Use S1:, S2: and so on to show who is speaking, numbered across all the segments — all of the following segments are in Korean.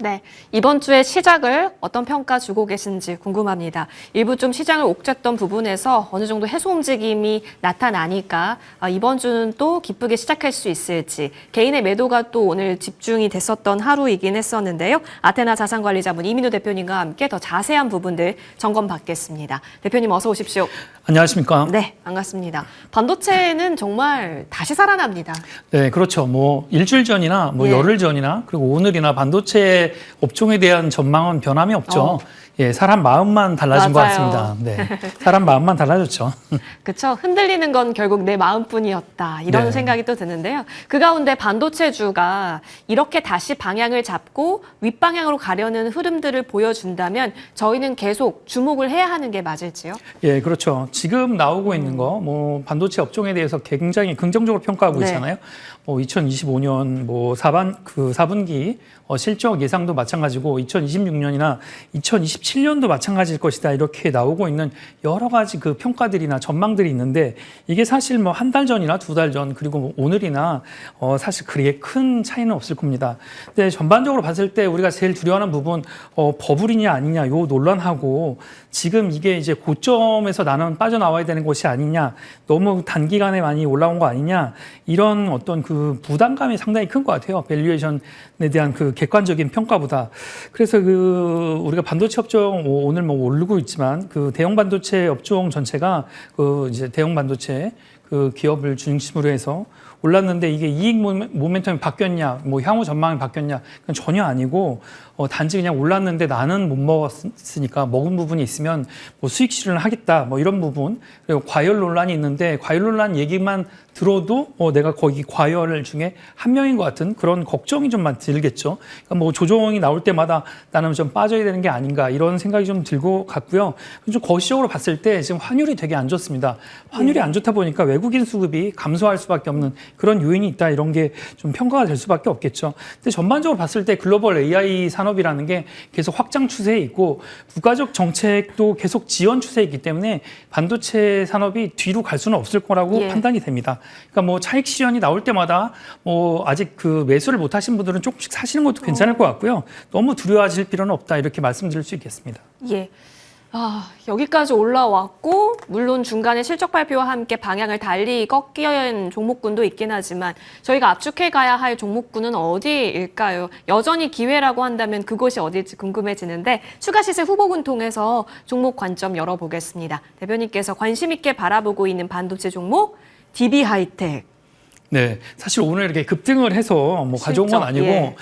S1: 네, 이번 주의 시작을 어떤 평가 주고 계신지 궁금합니다. 일부 좀 시장을 옥죄던 부분에서 어느 정도 해소 움직임이 나타나니까 이번 주는 또 기쁘게 시작할 수 있을지 개인의 매도가 또 오늘 집중이 됐었던 하루이긴 했었는데요. 아테나 자산관리자문 이민우 대표님과 함께 더 자세한 부분들 점검받겠습니다. 대표님 어서 오십시오.
S2: 안녕하십니까?
S1: 네, 반갑습니다. 반도체는 정말 다시 살아납니다.
S2: 네, 그렇죠. 뭐 일주일 전이나 뭐
S1: 예.
S2: 열흘 전이나 그리고 오늘이나 반도체 업종에 대한 전망은 변함이 없죠. 예, 사람 마음만 달라진 것
S1: 맞아요.
S2: 같습니다. 네, 사람 마음만 달라졌죠.
S1: 그렇죠. 흔들리는 건 결국 내 마음뿐이었다. 이런
S2: 네.
S1: 생각이 또 드는데요. 그 가운데 반도체주가 이렇게 다시 방향을 잡고 윗방향으로 가려는 흐름들을 보여준다면 저희는 계속 주목을 해야 하는 게 맞을지요?
S2: 예, 그렇죠. 지금 나오고 있는 거, 뭐 반도체 업종에 대해서 굉장히 긍정적으로 평가하고
S1: 네.
S2: 있잖아요. 뭐 2025년 뭐 4분기 실적 예상도 마찬가지고 2026년이나 2027년도 마찬가지일 것이다 이렇게 나오고 있는 여러 가지 그 평가들이나 전망들이 있는데 이게 사실 뭐 한 달 전이나 두 달 전 그리고 뭐 오늘이나 사실 그렇게 큰 차이는 없을 겁니다. 근데 전반적으로 봤을 때 우리가 제일 두려워하는 부분 버블이냐 아니냐 요 논란하고 지금 이게 이제 고점에서 나는 빠져나와야 되는 것이 아니냐 너무 단기간에 많이 올라온 거 아니냐 이런 어떤 그 부담감이 상당히 큰 것 같아요. 밸류에이션에 대한 그 객관적인 평가보다. 그래서 그 우리가 반도체 업종 오늘 뭐 오르고 있지만 그 대형 반도체 업종 전체가 그 이제 대형 반도체 그 기업을 중심으로 해서 올랐는데 이게 이익 모멘텀이 바뀌었냐, 뭐 향후 전망이 바뀌었냐, 그건 전혀 아니고 단지 그냥 올랐는데 나는 못 먹었으니까 먹은 부분이 있으면 뭐 수익 실현을 하겠다, 뭐 이런 부분. 그리고 과열 논란이 있는데 과열 논란 얘기만 들어도 내가 거기 과열 중에 한 명인 것 같은 그런 걱정이 좀 들겠죠. 그러니까 뭐 조정이 나올 때마다 나는 좀 빠져야 되는 게 아닌가 이런 생각이 좀 들고 같고요. 좀 거시적으로 봤을 때 지금 환율이 되게 안 좋습니다. 환율이 안 좋다 보니까 외국인 수급이 감소할 수밖에 없는 그런 요인이 있다 이런 게 좀 평가가 될 수밖에 없겠죠. 근데 전반적으로 봤을 때 글로벌 AI 산업이라는 게 계속 확장 추세에 있고 국가적 정책도 계속 지원 추세에 있기 때문에 반도체 산업이 뒤로 갈 수는 없을 거라고
S1: 예.
S2: 판단이 됩니다. 그러니까 뭐 차익 실현이 나올 때마다 뭐 아직 그 매수를 못 하신 분들은 조금씩 사시는 것도 괜찮을 것 같고요. 너무 두려워하실 필요는 없다 이렇게 말씀드릴 수 있겠습니다.
S1: 예. 여기까지 올라왔고 물론 중간에 실적 발표와 함께 방향을 달리 꺾인 종목군도 있긴 하지만 저희가 압축해 가야 할 종목군은 어디일까요? 여전히 기회라고 한다면 그곳이 어디일지 궁금해지는데 추가 시세 후보군 통해서 종목 관점 열어보겠습니다. 대표님께서 관심 있게 바라보고 있는 반도체 종목 DB하이텍.
S2: 네, 사실 오늘 이렇게 급등을 해서 뭐 가져온 건 아니고,
S1: 예.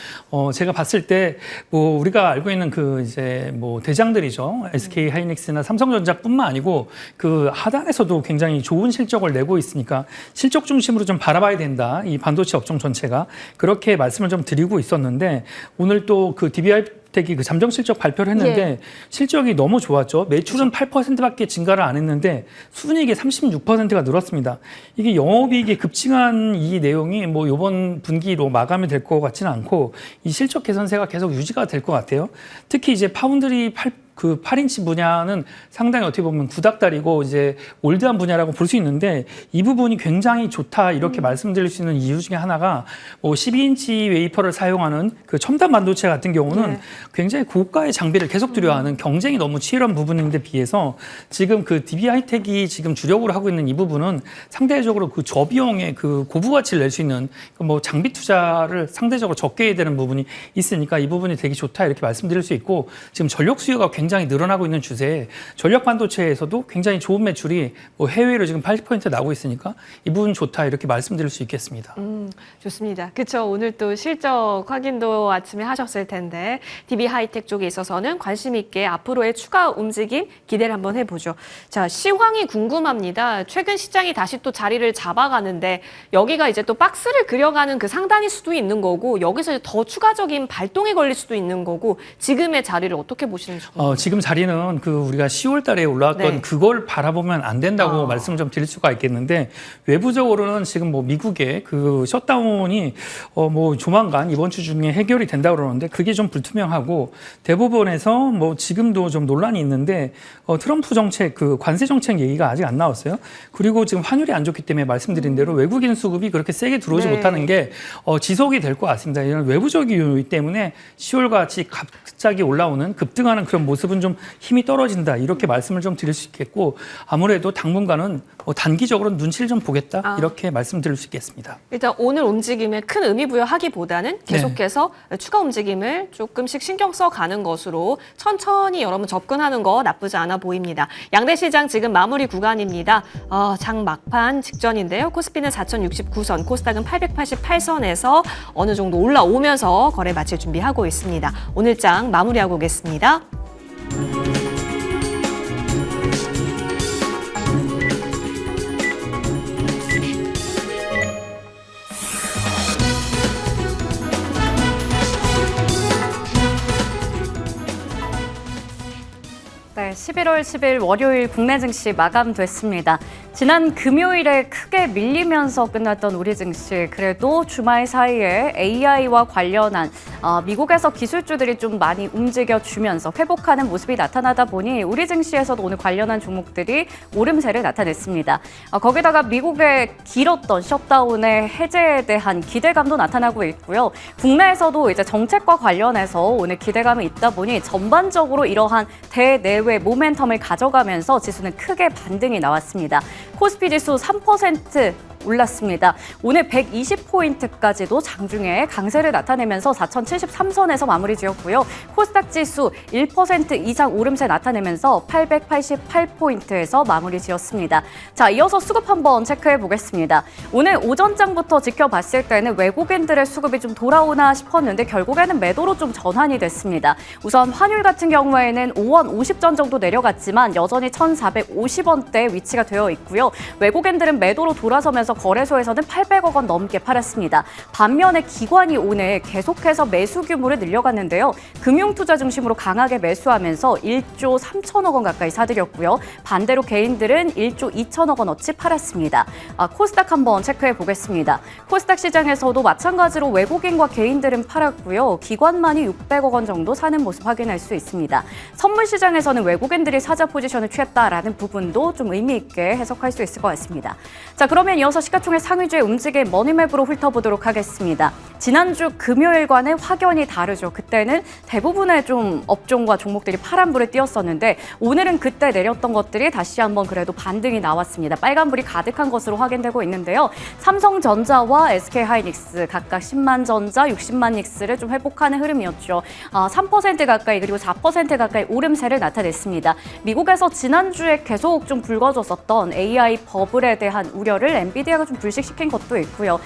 S2: 제가 봤을 때, 뭐, 우리가 알고 있는 그 이제 뭐 대장들이죠. SK 하이닉스나 삼성전자뿐만 아니고 그 하단에서도 굉장히 좋은 실적을 내고 있으니까 실적 중심으로 좀 바라봐야 된다. 이 반도체 업종 전체가. 그렇게 말씀을 좀 드리고 있었는데 오늘 또 그 DB하이텍이 그 잠정 실적 발표를 했는데
S1: 예.
S2: 실적이 너무 좋았죠. 매출은 8%밖에 증가를 안 했는데 순이익이 36%가 늘었습니다. 이게 영업이익이 급증한 이 내용이 뭐 이번 분기로 마감이 될 것 같지는 않고 이 실적 개선세가 계속 유지가 될 것 같아요. 특히 이제 파운드리 8인치 분야는 상당히 어떻게 보면 구닥다리고 이제 올드한 분야라고 볼 수 있는데 이 부분이 굉장히 좋다 이렇게 말씀드릴 수 있는 이유 중에 하나가 뭐 12인치 웨이퍼를 사용하는 그 첨단 반도체 같은 경우는
S1: 네.
S2: 굉장히 고가의 장비를 계속 들여하는 경쟁이 너무 치열한 부분인데 비해서 지금 그 DB하이텍이 지금 주력으로 하고 있는 이 부분은 상대적으로 그 저비용의 그 고부가치를 낼 수 있는 뭐 장비 투자를 상대적으로 적게 해야 되는 부분이 있으니까 이 부분이 되게 좋다 이렇게 말씀드릴 수 있고 지금 전력 수요가 굉장히 늘어나고 있는 추세에 전력 반도체에서도 굉장히 좋은 매출이 뭐 해외로 지금 80% 나오고 있으니까 이 부분 좋다 이렇게 말씀드릴 수 있겠습니다.
S1: 좋습니다. 그렇죠. 오늘 또 실적 확인도 아침에 하셨을 텐데 DB하이텍 쪽에 있어서는 관심 있게 앞으로의 추가 움직임 기대를 한번 해보죠. 자, 시황이 궁금합니다. 최근 시장이 다시 또 자리를 잡아가는데 여기가 이제 또 박스를 그려가는 그 상단일 수도 있는 거고 여기서 더 추가적인 발동이 걸릴 수도 있는 거고 지금의 자리를 어떻게 보시는지 궁금합니다.
S2: 지금 자리는 우리가 10월 달에 올라왔던
S1: 네.
S2: 그걸 바라보면 안 된다고 말씀을 좀 드릴 수가 있겠는데, 외부적으로는 지금 미국의 셧다운이 조만간 이번 주 중에 해결이 된다고 그러는데, 그게 좀 불투명하고, 대법원에서 지금도 좀 논란이 있는데, 트럼프 정책, 관세 정책 얘기가 아직 안 나왔어요. 그리고 지금 환율이 안 좋기 때문에 말씀드린 대로 외국인 수급이 그렇게 세게 들어오지
S1: 네.
S2: 못하는 게 지속이 될 것 같습니다. 이런 외부적인 요인 때문에 10월 같이 갑자기 올라오는 급등하는 그런 모습은 좀 힘이 떨어진다, 이렇게 말씀을 좀 드릴 수 있겠고, 아무래도 당분간은 단기적으로 눈치를 좀 보겠다, 이렇게 말씀드릴 수 있겠습니다.
S1: 일단 오늘 움직임에 큰 의미 부여하기보다는 계속해서 추가 움직임을 조금씩 신경 써가는 것으로 천천히 여러분 접근하는 거 나쁘지 않아 보입니다. 양대 시장 지금 마무리 구간입니다. 장 막판 직전인데요. 코스피는 4,069선, 코스닥은 888선에서 어느 정도 올라오면서 거래 마칠 준비하고 있습니다. 오늘 장 마무리하고 오겠습니다.
S3: 네, 11월 10일 월요일 국내 증시 마감됐습니다. 지난 금요일에 크게 밀리면서 끝났던 우리 증시, 그래도 주말 사이에 AI와 관련한 미국에서 기술주들이 좀 많이 움직여주면서 회복하는 모습이 나타나다 보니 우리 증시에서도 오늘 관련한 종목들이 오름세를 나타냈습니다. 거기다가 미국의 길었던 셧다운의 해제에 대한 기대감도 나타나고 있고요. 국내에서도 이제 정책과 관련해서 오늘 기대감이 있다 보니 전반적으로 이러한 대내외 모멘텀을 가져가면서 지수는 크게 반등이 나왔습니다. 코스피 지수 3% 올랐습니다. 오늘 120포인트까지도 장중에 강세를 나타내면서 4,073선에서 마무리 지었고요. 코스닥 지수 1% 이상 오름세 나타내면서 888포인트에서 마무리 지었습니다. 자, 이어서 수급 한번 체크해 보겠습니다. 오늘 오전장부터 지켜봤을 때는 외국인들의 수급이 좀 돌아오나 싶었는데 결국에는 매도로 좀 전환이 됐습니다. 우선 환율 같은 경우에는 5원 50전 정도 내려갔지만 여전히 1,450원대 위치가 되어 있고요. 외국인들은 매도로 돌아서면서 거래소에서는 800억 원 넘게 팔았습니다. 반면에 기관이 오늘 계속해서 매수 규모를 늘려갔는데요. 금융투자 중심으로 강하게 매수하면서 1조 3천억 원 가까이 사들였고요. 반대로 개인들은 1조 2천억 원어치 팔았습니다. 코스닥 한번 체크해 보겠습니다. 코스닥 시장에서도 마찬가지로 외국인과 개인들은 팔았고요. 기관만이 600억 원 정도 사는 모습 확인할 수 있습니다. 선물 시장에서는 외국인들이 사자 포지션을 취했다라는 부분도 좀 의미 있게 해석할 수 있을 것 같습니다. 자, 그러면 이어서 시가총액 상위주의 움직임 머니맵으로 훑어보도록 하겠습니다. 지난주 금요일과는 확연히 다르죠. 그때는 대부분의 좀 업종과 종목들이 파란불을 띄었었는데 오늘은 그때 내렸던 것들이 다시 한번 그래도 반등이 나왔습니다. 빨간불이 가득한 것으로 확인되고 있는데요. 삼성전자와 SK하이닉스 각각 10만 전자, 60만 닉스를 좀 회복하는 흐름이었죠. 3% 가까이 그리고 4% 가까이 오름세를 나타냈습니다. 미국에서 지난주에 계속 좀 불거졌었던 AI 버블에 대한 우려를 엔비디아가 좀 불식시킨 것도 있고요.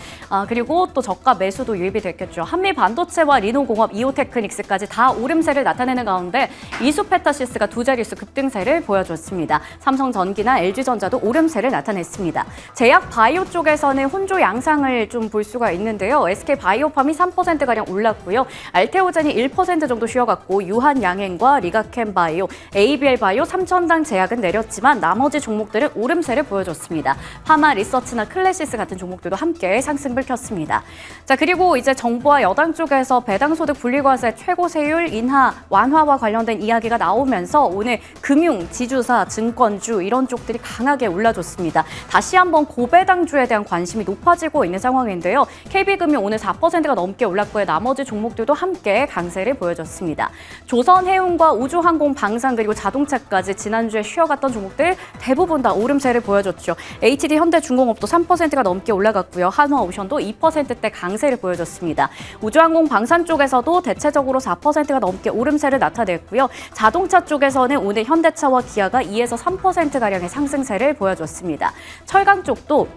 S3: 그리고 또 저가 매수도 유입이 됐겠죠. 한미반도체와 리노공업, 이오테크닉스까지 다 오름세를 나타내는 가운데 이수페타시스가 두 자릿수 급등세를 보여줬습니다. 삼성전기나 LG전자도 오름세를 나타냈습니다. 제약바이오 쪽에서는 혼조 양상을 좀 볼 수가 있는데요. SK바이오팜이 3%가량 올랐고요. 알테오젠이 1% 정도 쉬어갔고 유한양행과 리가캠바이오, ABL바이오, 삼천당 제약은 내렸지만 나머지 종목들은 오름세를 보여줬습니다. 파마리서치나 클래시스 같은 종목들도 함께 상승을 켰습니다. 자, 그리고 이제 정부와 여당 쪽에서 배당소득 분리과세 최고세율 인하 완화와 관련된 이야기가 나오면서 오늘 금융, 지주사, 증권주 이런 쪽들이 강하게 올라줬습니다. 다시 한번 고배당주에 대한 관심이 높아지고 있는 상황인데요. KB금융 오늘 4%가 넘게 올랐고요. 나머지 종목들도 함께 강세를 보여줬습니다. 조선해운과 우주항공, 방산 그리고 자동차까지 지난주에 쉬어갔던 종목들 대부분 다 오름세를 보여줬죠. HD 현대중공업도 3%가 넘게 올라갔고요. 한화오션도 2%대 강세를 보여줬습니다. 우주항공 방산 쪽에서도 대체적으로 4%가 넘게 오름세를 나타냈고요. 자동차 쪽에서는 오늘 현대차와 기아가 2에서 3%가량의 상승세를 보여줬습니다. 철강 쪽도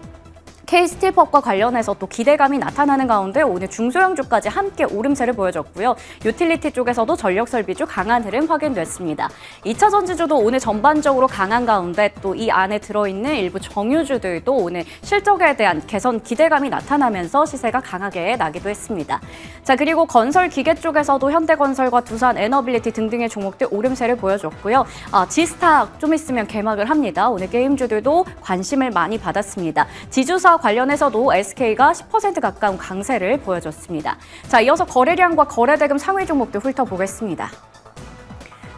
S3: K스틸법과 관련해서 또 기대감이 나타나는 가운데 오늘 중소형주까지 함께 오름세를 보여줬고요. 유틸리티 쪽에서도 전력설비주 강한 흐름 확인됐습니다. 2차 전지주도 오늘 전반적으로 강한 가운데 또 이 안에 들어있는 일부 정유주들도 오늘 실적에 대한 개선 기대감이 나타나면서 시세가 강하게 나기도 했습니다. 자, 그리고 건설 기계 쪽에서도 현대건설과 두산 에너빌리티 등등의 종목들 오름세를 보여줬고요. 지스타 좀 있으면 개막을 합니다. 오늘 게임주들도 관심을 많이 받았습니다. 지주사 관련해서도 SK가 10% 가까운 강세를 보여줬습니다. 자, 이어서 거래량과 거래대금 상위 종목들 훑어보겠습니다.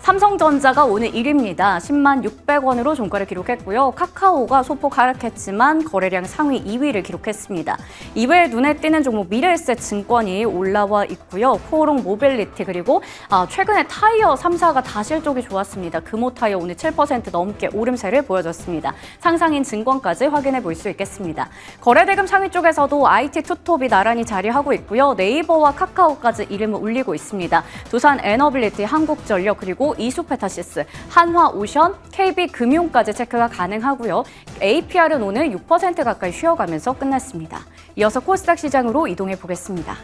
S3: 삼성전자가 오늘 1위입니다. 10만 600원으로 종가를 기록했고요. 카카오가 소폭 하락했지만 거래량 상위 2위를 기록했습니다. 이외에 눈에 띄는 종목 미래에셋 증권이 올라와 있고요. 코오롱 모빌리티 그리고 최근에 타이어 3사가 다 실적이 좋았습니다. 금호타이어 오늘 7% 넘게 오름세를 보여줬습니다. 상상인 증권까지 확인해 볼 수 있겠습니다. 거래대금 상위 쪽에서도 IT 투톱이 나란히 자리하고 있고요. 네이버와 카카오까지 이름을 올리고 있습니다. 두산 에너빌리티, 한국전력 그리고 이수페타시스, 한화오션, KB금융까지 체크가 가능하고요. APR은 오늘 6% 가까이 쉬어가면서 끝났습니다. 이어서 코스닥 시장으로 이동해 보겠습니다.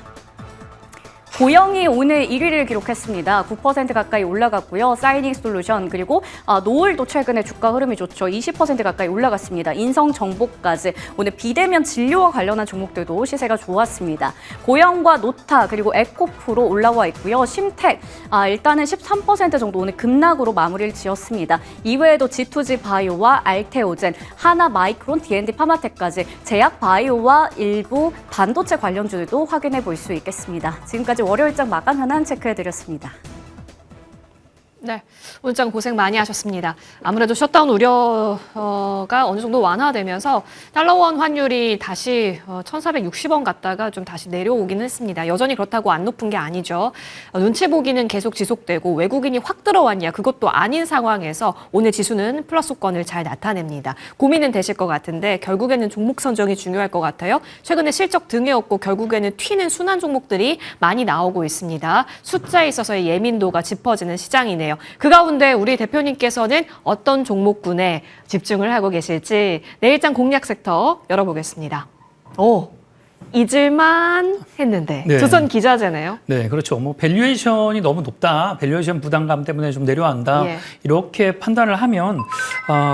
S3: 고영이 오늘 1위를 기록했습니다. 9% 가까이 올라갔고요. 사이닝솔루션 그리고 노을도 최근에 주가 흐름이 좋죠. 20% 가까이 올라갔습니다. 인성정보까지 오늘 비대면 진료와 관련한 종목들도 시세가 좋았습니다. 고영과 노타 그리고 에코프로 올라와 있고요. 심텍 일단은 13% 정도 오늘 급락으로 마무리를 지었습니다. 이외에도 G2G 바이오와 알테오젠, 하나마이크론, D&D 파마텍까지 제약바이오와 일부 반도체 관련주들도 확인해 볼 수 있겠습니다. 지금까지 월요일장 마감 현안 체크해드렸습니다.
S1: 네, 오늘장 고생 많이 하셨습니다. 아무래도 셧다운 우려가 어느 정도 완화되면서 달러원 환율이 다시 1,460원 갔다가 좀 다시 내려오기는 했습니다. 여전히 그렇다고 안 높은 게 아니죠. 눈치 보기는 계속 지속되고 외국인이 확 들어왔냐 그것도 아닌 상황에서 오늘 지수는 플러스권을 잘 나타냅니다. 고민은 되실 것 같은데 결국에는 종목 선정이 중요할 것 같아요. 최근에 실적 등에 없고 결국에는 튀는 순환 종목들이 많이 나오고 있습니다. 숫자에 있어서의 예민도가 짚어지는 시장이네요. 그 가운데 우리 대표님께서는 어떤 종목군에 집중을 하고 계실지 내일장 공략 섹터 열어보겠습니다. 잊을만 했는데
S2: 네.
S1: 조선기자재네요.
S2: 네, 그렇죠. 뭐 밸류에이션이 너무 높다, 밸류에이션 부담감 때문에 좀 내려간다.
S1: 예.
S2: 이렇게 판단을 하면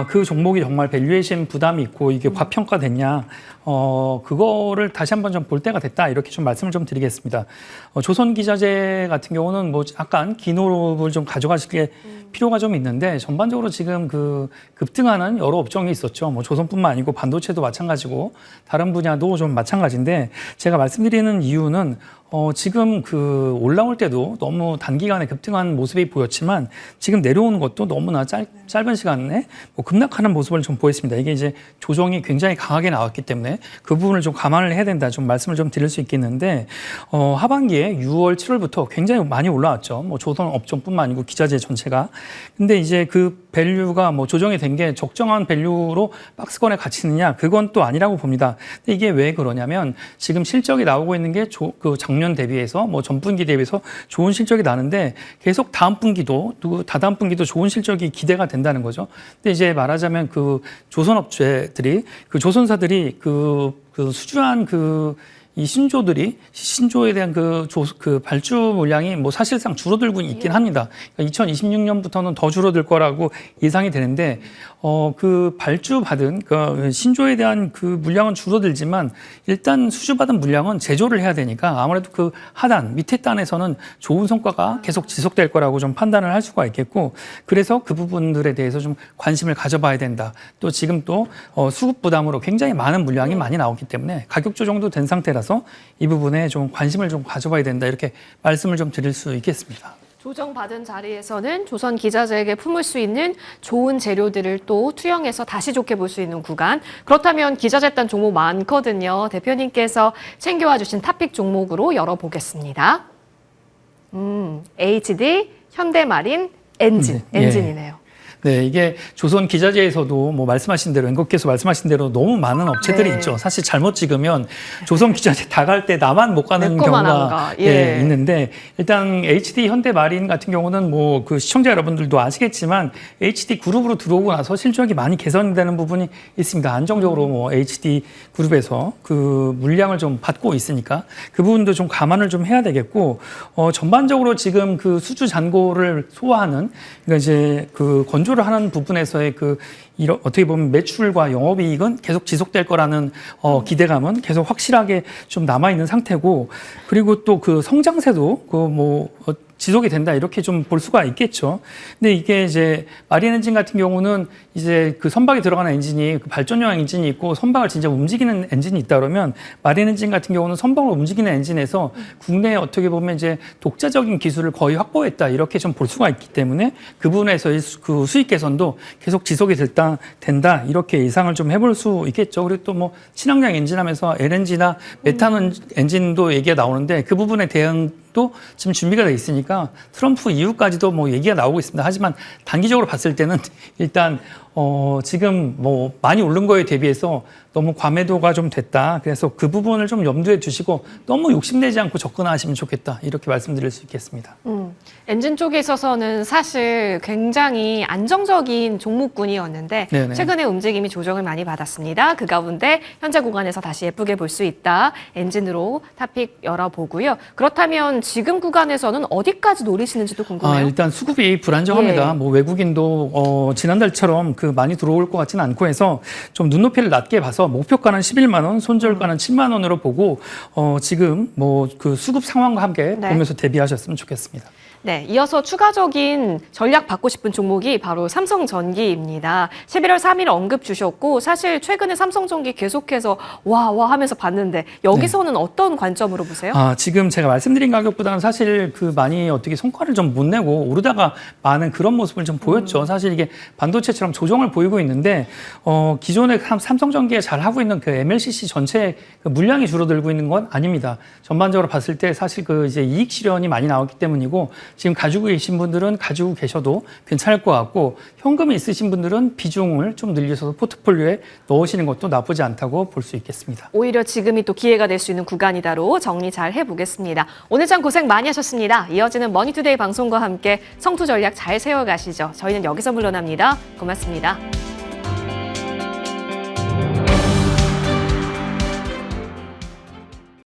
S2: 그 종목이 정말 밸류에이션 부담이 있고 이게 과평가됐냐, 그거를 다시 한번 좀 볼 때가 됐다. 이렇게 좀 말씀을 좀 드리겠습니다. 조선기자재 같은 경우는 뭐 약간 긴 호흡을 좀 가져가실 게 필요가 좀 있는데 전반적으로 지금 그 급등하는 여러 업종이 있었죠. 뭐 조선뿐만 아니고 반도체도 마찬가지고 다른 분야도 좀 마찬가지인데 제가 말씀드리는 이유는 지금 그 올라올 때도 너무 단기간에 급등한 모습이 보였지만 지금 내려오는 것도 너무나 짧은 시간에 뭐 급락하는 모습을 좀 보였습니다. 이게 이제 조정이 굉장히 강하게 나왔기 때문에 그 부분을 좀 감안을 해야 된다. 좀 말씀을 좀 드릴 수 있겠는데 하반기에 6월, 7월부터 굉장히 많이 올라왔죠. 뭐 조선 업종뿐만 아니고 기자재 전체가. 근데 이제 그 밸류가 뭐 조정이 된 게 적정한 밸류로 박스권에 갇히느냐 그건 또 아니라고 봅니다. 근데 이게 왜 그러냐면 지금 실적이 나오고 있는 게 그 작년 대비해서 뭐 전분기 대비해서 좋은 실적이 나는데 계속 다음 분기도 또 다다음 분기도 좋은 실적이 기대가 된다는 거죠. 근데 이제 말하자면 그 조선업체들이 그 조선사들이 그 수주한 이 신조에 대한 그 발주 물량이 뭐 사실상 줄어들고 있긴 합니다. 그러니까 2026년부터는 더 줄어들 거라고 예상이 되는데, 그 발주 받은 그 신조에 대한 그 물량은 줄어들지만 일단 수주받은 물량은 제조를 해야 되니까 아무래도 그 하단, 밑에 단에서는 좋은 성과가 계속 지속될 거라고 좀 판단을 할 수가 있겠고, 그래서 그 부분들에 대해서 좀 관심을 가져봐야 된다. 또 지금 또 수급 부담으로 굉장히 많은 물량이 많이 나오기 때문에 가격 조정도 된 상태라서 이 부분에 좀 관심을 좀 가져봐야 된다. 이렇게 말씀을 좀 드릴 수 있겠습니다.
S1: 조정받은 자리에서는 조선기자재에게 품을 수 있는 좋은 재료들을 또 투영해서 다시 좋게 볼 수 있는 구간. 그렇다면 기자재단 종목 많거든요. 대표님께서 챙겨와 주신 탑픽 종목으로 열어보겠습니다. HD, 현대마린, 엔진이네요.
S2: 네, 이게 조선 기자재에서도 뭐 말씀하신 대로 앵커께서 말씀하신 대로 너무 많은 업체들이
S1: 네.
S2: 있죠. 사실 잘못 찍으면 조선 기자재 다 갈 때 나만 못 가는
S1: 내 거만 안
S2: 경우가
S1: 가. 예.
S2: 있는데 일단 HD 현대마린 같은 경우는 뭐 그 시청자 여러분들도 아시겠지만 HD 그룹으로 들어오고 나서 실적이 많이 개선되는 부분이 있습니다. 안정적으로 뭐 HD 그룹에서 그 물량을 좀 받고 있으니까 그 부분도 좀 감안을 좀 해야 되겠고 전반적으로 지금 그 수주 잔고를 소화하는 그러니까 이제 그 건조를 하는 부분에서의 그 어떻게 보면 매출과 영업이익은 계속 지속될 거라는 기대감은 계속 확실하게 좀 남아 있는 상태고 그리고 또 그 성장세도 지속이 된다 이렇게 좀 볼 수가 있겠죠. 근데 이게 이제 마린 엔진 같은 경우는 이제 그 선박에 들어가는 엔진이 그 발전용 엔진이 있고 선박을 진짜 움직이는 엔진이 있다 그러면 마린 엔진 같은 경우는 선박을 움직이는 엔진에서 국내에 어떻게 보면 이제 독자적인 기술을 거의 확보했다 이렇게 좀 볼 수가 있기 때문에 그 부분에서의 그 수익 개선도 계속 지속이 된다 이렇게 예상을 좀 해볼 수 있겠죠. 그리고 또 뭐 친환경 엔진 하면서 LNG나 메탄 엔진도 얘기가 나오는데 그 부분에 대응도 지금 준비가 돼 있으니까 트럼프 이후까지도 뭐 얘기가 나오고 있습니다. 하지만 단기적으로 봤을 때는 일단 지금 뭐 많이 오른 거에 대비해서 너무 과매도가 좀 됐다. 그래서 그 부분을 좀 염두에 두시고 너무 욕심내지 않고 접근하시면 좋겠다. 이렇게 말씀드릴 수 있겠습니다.
S1: 엔진 쪽에 있어서는 사실 굉장히 안정적인 종목군이었는데
S2: 네네.
S1: 최근에 움직임이 조정을 많이 받았습니다. 그 가운데 현재 구간에서 다시 예쁘게 볼 수 있다. 엔진으로 탑픽 열어보고요. 그렇다면 지금 구간에서는 어디까지 노리시는지도 궁금해요.
S2: 일단 수급이 불안정합니다.
S1: 예.
S2: 뭐 외국인도 지난달처럼 그 많이 들어올 것 같지는 않고 해서 좀 눈높이를 낮게 봐서 목표가는 11만 원, 손절가는 7만 원으로 보고 지금 뭐 그 수급 상황과 함께
S1: 네.
S2: 보면서 대비하셨으면 좋겠습니다.
S1: 네, 이어서 추가적인 전략 받고 싶은 종목이 바로 삼성전기입니다. 11월 3일 언급 주셨고 사실 최근에 삼성전기 계속해서 와 하면서 봤는데 여기서는 어떤 관점으로 보세요?
S2: 지금 제가 말씀드린 가격보다는 사실 그 많이 어떻게 성과를 좀 못 내고 오르다가 많은 그런 모습을 좀 보였죠. 사실 이게 반도체처럼 조정을 보이고 있는데 기존에 삼성전기에 잘 하고 있는 그 MLCC 전체 그 물량이 줄어들고 있는 건 아닙니다. 전반적으로 봤을 때 사실 그 이제 이익 실현이 많이 나왔기 때문이고 지금 가지고 계신 분들은 가지고 계셔도 괜찮을 것 같고 현금이 있으신 분들은 비중을 좀 늘려서 포트폴리오에 넣으시는 것도 나쁘지 않다고 볼 수 있겠습니다.
S1: 오히려 지금이 또 기회가 될 수 있는 구간이다로 정리 잘 해보겠습니다. 오늘 장 고생 많이 하셨습니다. 이어지는 머니투데이 방송과 함께 성투 전략 잘 세워가시죠. 저희는 여기서 물러납니다. 고맙습니다.